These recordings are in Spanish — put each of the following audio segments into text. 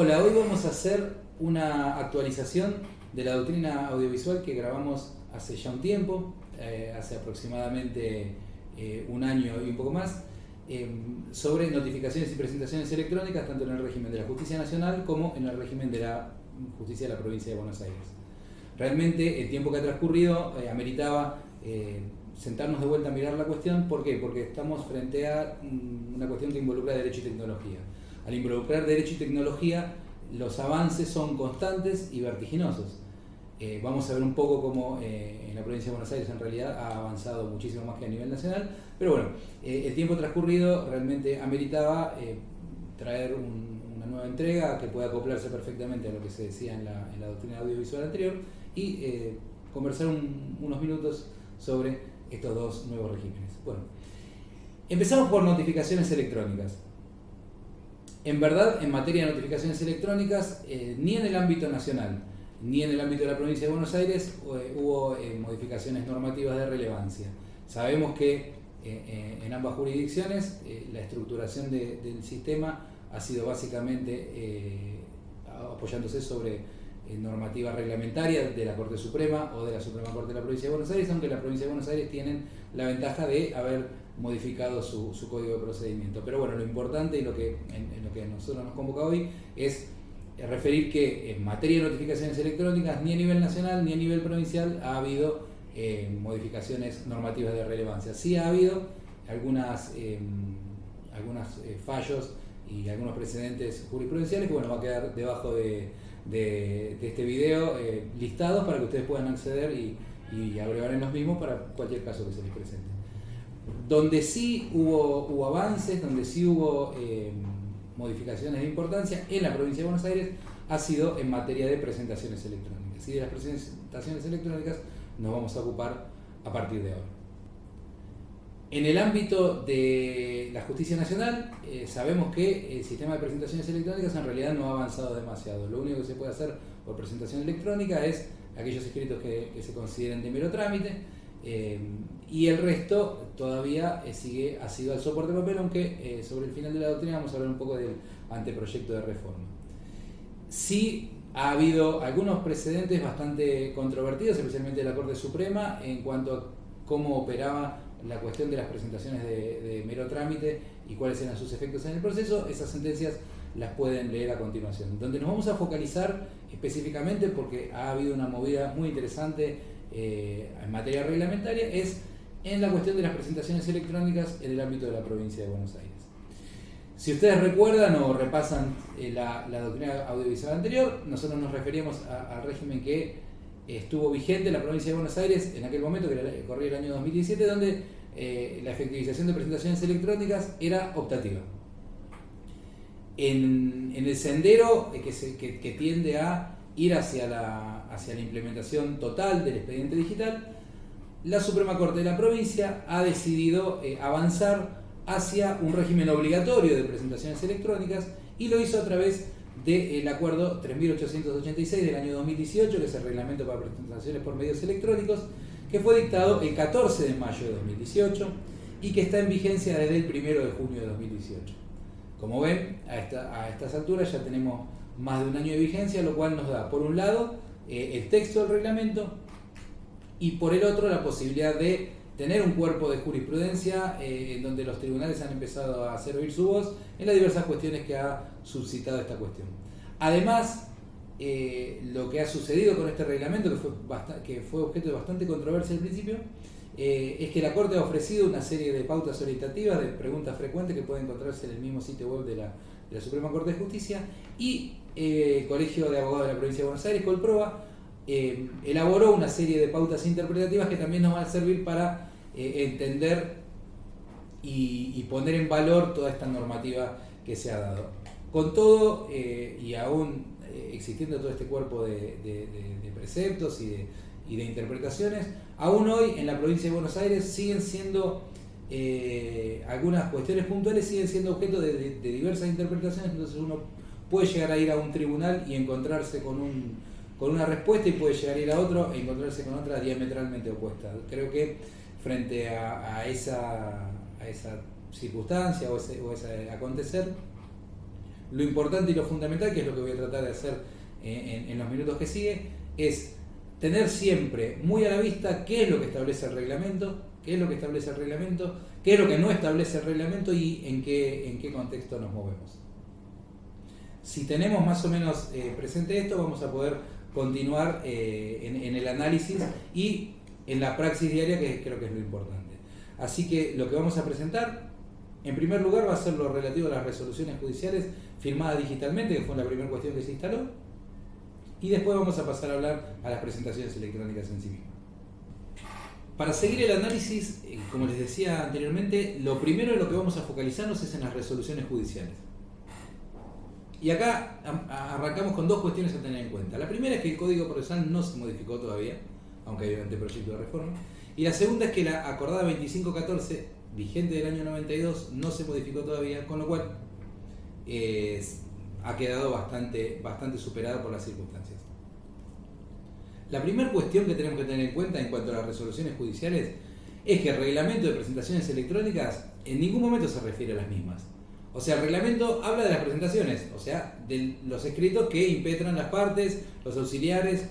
Hola, hoy vamos a hacer una actualización de la doctrina audiovisual que grabamos hace ya un tiempo, hace aproximadamente un año y un poco más, sobre notificaciones y presentaciones electrónicas, tanto en el régimen de la Justicia Nacional como en el régimen de la Justicia de la Provincia de Buenos Aires. Realmente el tiempo que ha transcurrido ameritaba sentarnos de vuelta a mirar la cuestión. ¿Por qué? Porque estamos frente a una cuestión que involucra derecho y tecnología. Al involucrar derecho y tecnología, los avances son constantes y vertiginosos. Vamos a ver un poco cómo en la provincia de Buenos Aires en realidad ha avanzado muchísimo más que a nivel nacional, pero bueno, el tiempo transcurrido realmente ameritaba traer una nueva entrega que pueda acoplarse perfectamente a lo que se decía en la doctrina audiovisual anterior y conversar unos minutos sobre estos dos nuevos regímenes. Bueno, empezamos por notificaciones electrónicas. En verdad, en materia de notificaciones electrónicas, ni en el ámbito nacional ni en el ámbito de la provincia de Buenos Aires hubo modificaciones normativas de relevancia. Sabemos que en ambas jurisdicciones la estructuración del sistema ha sido básicamente apoyándose sobre normativa reglamentaria de la Corte Suprema o de la Suprema Corte de la Provincia de Buenos Aires, aunque la Provincia de Buenos Aires tienen la ventaja de haber modificado su código de procedimiento. Pero bueno, lo importante y en lo que a nosotros nos convoca hoy es referir que en materia de notificaciones electrónicas ni a nivel nacional ni a nivel provincial ha habido modificaciones normativas de relevancia. Sí ha habido algunos fallos y algunos precedentes jurisprudenciales que bueno, va a quedar debajo de este video listados para que ustedes puedan acceder y abrevar en los mismos para cualquier caso que se les presente. Donde sí hubo avances, donde sí hubo modificaciones de importancia en la provincia de Buenos Aires ha sido en materia de presentaciones electrónicas. Y de las presentaciones electrónicas nos vamos a ocupar a partir de ahora. En el ámbito de la Justicia Nacional, sabemos que el sistema de presentaciones electrónicas en realidad no ha avanzado demasiado. Lo único que se puede hacer por presentación electrónica es aquellos escritos que se consideren de mero trámite, y el resto todavía ha sido al soporte de papel, aunque sobre el final de la doctrina vamos a hablar un poco del anteproyecto de reforma. Sí ha habido algunos precedentes bastante controvertidos, especialmente de la Corte Suprema, en cuanto a cómo operaba la cuestión de las presentaciones de mero trámite y cuáles eran sus efectos en el proceso. Esas sentencias las pueden leer a continuación. Donde nos vamos a focalizar específicamente, porque ha habido una movida muy interesante en materia reglamentaria, es en la cuestión de las presentaciones electrónicas en el ámbito de la provincia de Buenos Aires. Si ustedes recuerdan o repasan la doctrina audiovisual anterior, nosotros nos referíamos al régimen que estuvo vigente en la provincia de Buenos Aires en aquel momento, que corría el año 2017, donde la efectivización de presentaciones electrónicas era optativa. En el sendero que tiende a ir hacia la implementación total del expediente digital, la Suprema Corte de la provincia ha decidido avanzar hacia un régimen obligatorio de presentaciones electrónicas y lo hizo a través del acuerdo 3886 del año 2018, que es el reglamento para presentaciones por medios electrónicos, que fue dictado el 14 de mayo de 2018 y que está en vigencia desde el 1 de junio de 2018. Como ven, a estas alturas ya tenemos más de un año de vigencia, lo cual nos da, por un lado, el texto del reglamento y por el otro, la posibilidad de tener un cuerpo de jurisprudencia en donde los tribunales han empezado a hacer oír su voz en las diversas cuestiones que ha suscitado esta cuestión. Además, lo que ha sucedido con este reglamento, que fue objeto de bastante controversia al principio, es que la Corte ha ofrecido una serie de pautas orientativas, de preguntas frecuentes que pueden encontrarse en el mismo sitio web de la Suprema Corte de Justicia, y el Colegio de Abogados de la Provincia de Buenos Aires, Colproba, elaboró una serie de pautas interpretativas que también nos van a servir para entender y poner en valor toda esta normativa que se ha dado. Con todo, y aún existiendo todo este cuerpo de preceptos y de interpretaciones, aún hoy en la provincia de Buenos Aires siguen siendo algunas cuestiones puntuales siguen siendo objeto de diversas interpretaciones. Entonces uno puede llegar a ir a un tribunal y encontrarse con una respuesta, y puede llegar a ir a otro e encontrarse con otra diametralmente opuesta. Creo que frente a esa circunstancia o ese acontecer, Lo importante y lo fundamental, que es lo que voy a tratar de hacer en los minutos que sigue, es tener siempre muy a la vista qué es lo que establece el reglamento, qué es lo que establece el reglamento, qué es lo que no establece el reglamento y en qué contexto nos movemos. Si tenemos más o menos presente esto, vamos a poder continuar en el análisis y en la praxis diaria, que creo que es lo importante. Así que lo que vamos a presentar, en primer lugar, va a ser lo relativo a las resoluciones judiciales firmadas digitalmente, que fue la primera cuestión que se instaló, y después vamos a pasar a hablar a las presentaciones electrónicas en sí mismas. Para seguir el análisis, como les decía anteriormente, lo primero en lo que vamos a focalizarnos es en las resoluciones judiciales. Y acá arrancamos con dos cuestiones a tener en cuenta. La primera es que el Código Procesal no se modificó todavía, aunque hay un anteproyecto de reforma. Y la segunda es que la acordada 2514, vigente del año 92, no se modificó todavía, con lo cual ha quedado bastante superada por las circunstancias. La primera cuestión que tenemos que tener en cuenta en cuanto a las resoluciones judiciales es que el reglamento de presentaciones electrónicas en ningún momento se refiere a las mismas. O sea, el reglamento habla de las presentaciones, o sea, de los escritos que impetran las partes, los auxiliares,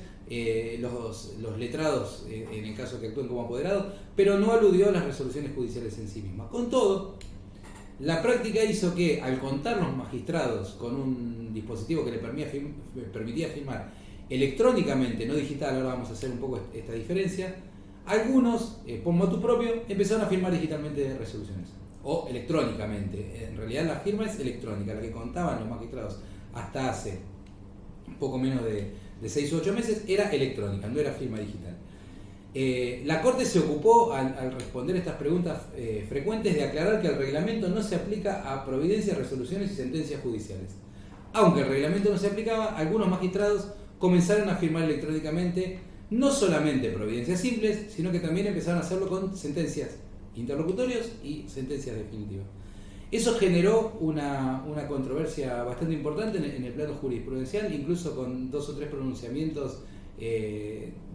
los letrados, en el caso que actúen como apoderados, pero no aludió a las resoluciones judiciales en sí mismas. Con todo, la práctica hizo que, al contar los magistrados con un dispositivo que le permitía firmar electrónicamente, no digital, ahora vamos a hacer un poco esta diferencia, algunos, por motu propio, empezaron a firmar digitalmente resoluciones, o electrónicamente. En realidad la firma es electrónica, la que contaban los magistrados hasta hace poco menos de 6 u 8 meses era electrónica, no era firma digital. La Corte se ocupó, al responder estas preguntas frecuentes, de aclarar que el reglamento no se aplica a providencias, resoluciones y sentencias judiciales. Aunque el reglamento no se aplicaba, algunos magistrados comenzaron a firmar electrónicamente no solamente providencias simples, sino que también empezaron a hacerlo con sentencias interlocutorias y sentencias definitivas. Eso generó una controversia bastante importante en el plano jurisprudencial, incluso con 2 o 3 pronunciamientos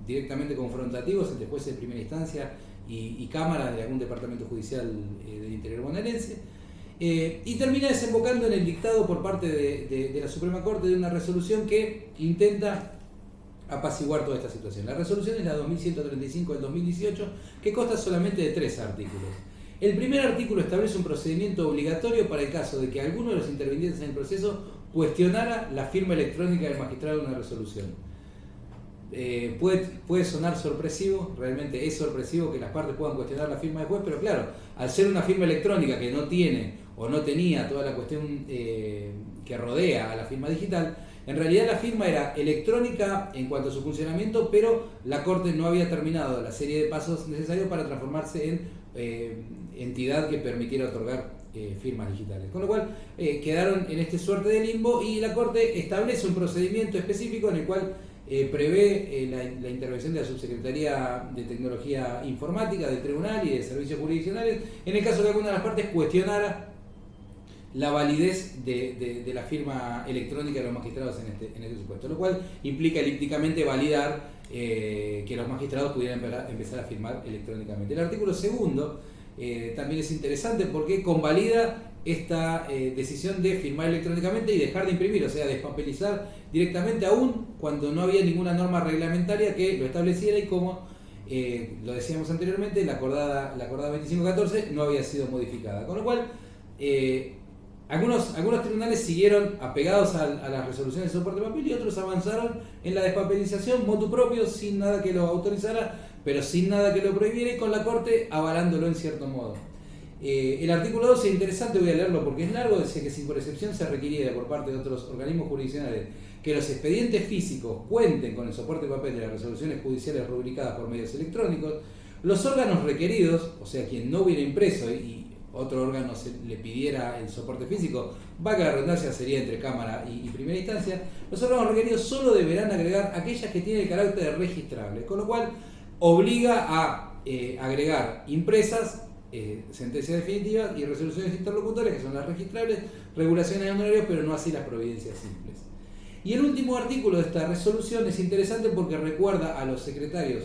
directamente confrontativos entre jueces de primera instancia y cámaras de algún departamento judicial del interior bonaerense, y termina desembocando en el dictado por parte de la Suprema Corte de una resolución que intenta apaciguar toda esta situación. La resolución es la 2135 del 2018, que consta solamente de 3 artículos. El primer artículo establece un procedimiento obligatorio para el caso de que alguno de los intervinientes en el proceso cuestionara la firma electrónica del magistrado de una resolución. Puede sonar sorpresivo, realmente es sorpresivo que las partes puedan cuestionar la firma del juez, pero claro, al ser una firma electrónica que no tiene o no tenía toda la cuestión que rodea a la firma digital, en realidad la firma era electrónica en cuanto a su funcionamiento, pero la Corte no había terminado la serie de pasos necesarios para transformarse en entidad que permitiera otorgar firmas digitales. Con lo cual quedaron en este suerte de limbo y la Corte establece un procedimiento específico en el cual prevé la intervención de la Subsecretaría de Tecnología Informática del Tribunal y de Servicios Jurisdiccionales en el caso de que alguna de las partes cuestionara la validez de la firma electrónica de los magistrados en este supuesto, lo cual implica elípticamente validar que los magistrados pudieran empezar a firmar electrónicamente. El artículo segundo también es interesante porque convalida esta decisión de firmar electrónicamente y dejar de imprimir, o sea, despapelizar directamente, aún cuando no había ninguna norma reglamentaria que lo estableciera y como lo decíamos anteriormente, la acordada 2514 no había sido modificada. Con lo cual, algunos tribunales siguieron apegados a las resoluciones de soporte de papel y otros avanzaron en la despapelización motu propio, sin nada que lo autorizara, pero sin nada que lo prohibiera y con la Corte avalándolo en cierto modo. El artículo 12 es interesante, voy a leerlo porque es largo, decía que si por excepción se requiriera por parte de otros organismos jurisdiccionales que los expedientes físicos cuenten con el soporte de papel de las resoluciones judiciales rubricadas por medios electrónicos, los órganos requeridos, o sea, quien no hubiera impreso y otro órgano le pidiera el soporte físico, valga la redundancia, sería entre Cámara y primera instancia, los órganos requeridos solo deberán agregar aquellas que tienen el carácter de registrable, con lo cual obliga a agregar impresas, sentencias definitivas y resoluciones interlocutorias, que son las registrables, regulaciones de honorarios, pero no así las providencias simples. Y el último artículo de esta resolución es interesante porque recuerda a los secretarios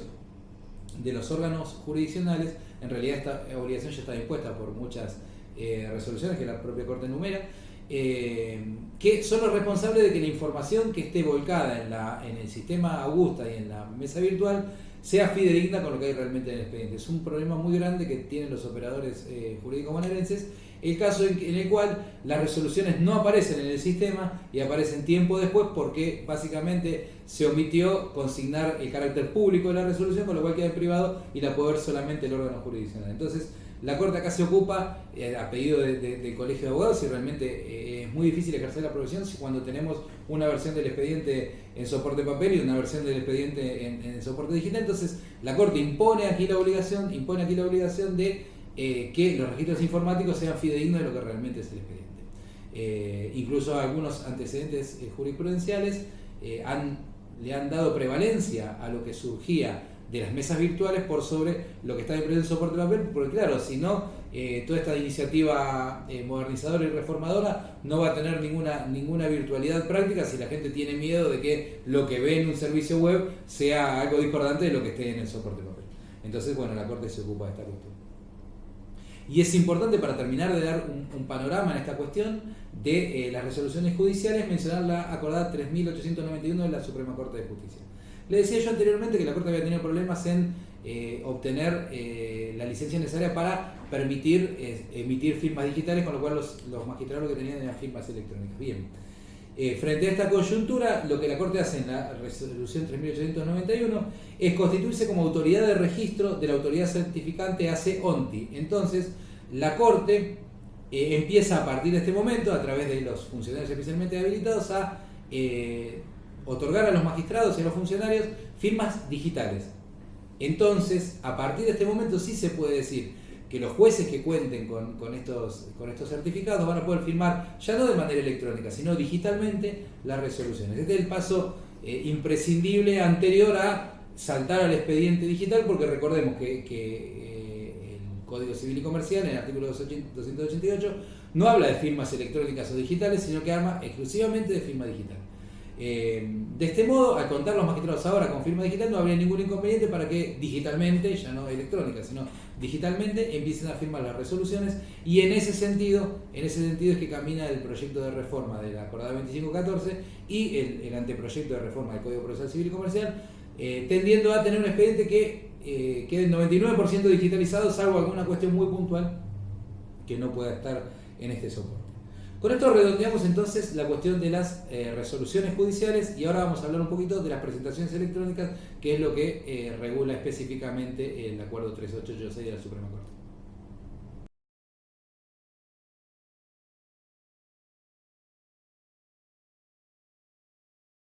de los órganos jurisdiccionales, en realidad esta obligación ya está impuesta por muchas resoluciones que la propia Corte enumera, que son los responsables de que la información que esté volcada en el sistema Augusta y en la mesa virtual sea fidedigna con lo que hay realmente en el expediente. Es un problema muy grande que tienen los operadores jurídicos bonaerenses, el caso en el cual las resoluciones no aparecen en el sistema y aparecen tiempo después porque básicamente se omitió consignar el carácter público de la resolución, con lo cual queda en privado y la puede ver solamente el órgano jurisdiccional. Entonces, la Corte acá se ocupa, a pedido del Colegio de Abogados, y realmente es muy difícil ejercer la profesión cuando tenemos una versión del expediente en soporte papel y una versión del expediente en soporte digital. Entonces, la Corte impone aquí la obligación de que los registros informáticos sean fidedignos de lo que realmente es el expediente. Incluso algunos antecedentes jurisprudenciales le han dado prevalencia a lo que surgía de las mesas virtuales por sobre lo que está en el soporte de papel, porque claro, si no, toda esta iniciativa modernizadora y reformadora no va a tener ninguna virtualidad práctica si la gente tiene miedo de que lo que ve en un servicio web sea algo discordante de lo que esté en el soporte de papel. Entonces, bueno, la Corte se ocupa de esta cuestión. Y es importante, para terminar de dar un panorama en esta cuestión de las resoluciones judiciales, mencionar la acordada 3.891 de la Suprema Corte de Justicia. Le decía yo anteriormente que la Corte había tenido problemas en obtener la licencia necesaria para permitir emitir firmas digitales, con lo cual los magistrados lo que tenían eran firmas electrónicas. Bien, frente a esta coyuntura, lo que la Corte hace en la resolución 3.891 es constituirse como autoridad de registro de la autoridad certificante ACE-ONTI. Entonces, la Corte empieza a partir de este momento, a través de los funcionarios especialmente habilitados, a otorgar a los magistrados y a los funcionarios firmas digitales. Entonces, a partir de este momento sí se puede decir que los jueces que cuenten con estos certificados van a poder firmar, ya no de manera electrónica, sino digitalmente, las resoluciones. Este es el paso imprescindible anterior a saltar al expediente digital, porque recordemos que el Código Civil y Comercial, en el artículo 288, no habla de firmas electrónicas o digitales, sino que habla exclusivamente de firma digital. De este modo, al contar los magistrados ahora con firma digital, no habría ningún inconveniente para que digitalmente, ya no electrónica, sino digitalmente, empiecen a firmar las resoluciones, y en ese sentido es que camina el proyecto de reforma de la acordada 2514 y el anteproyecto de reforma del Código Procesal Civil y Comercial, tendiendo a tener un expediente que quede 99% digitalizado, salvo alguna cuestión muy puntual que no pueda estar en este soporte. Con esto redondeamos entonces la cuestión de las resoluciones judiciales, y ahora vamos a hablar un poquito de las presentaciones electrónicas, que es lo que regula específicamente el acuerdo 3886 de la Suprema Corte.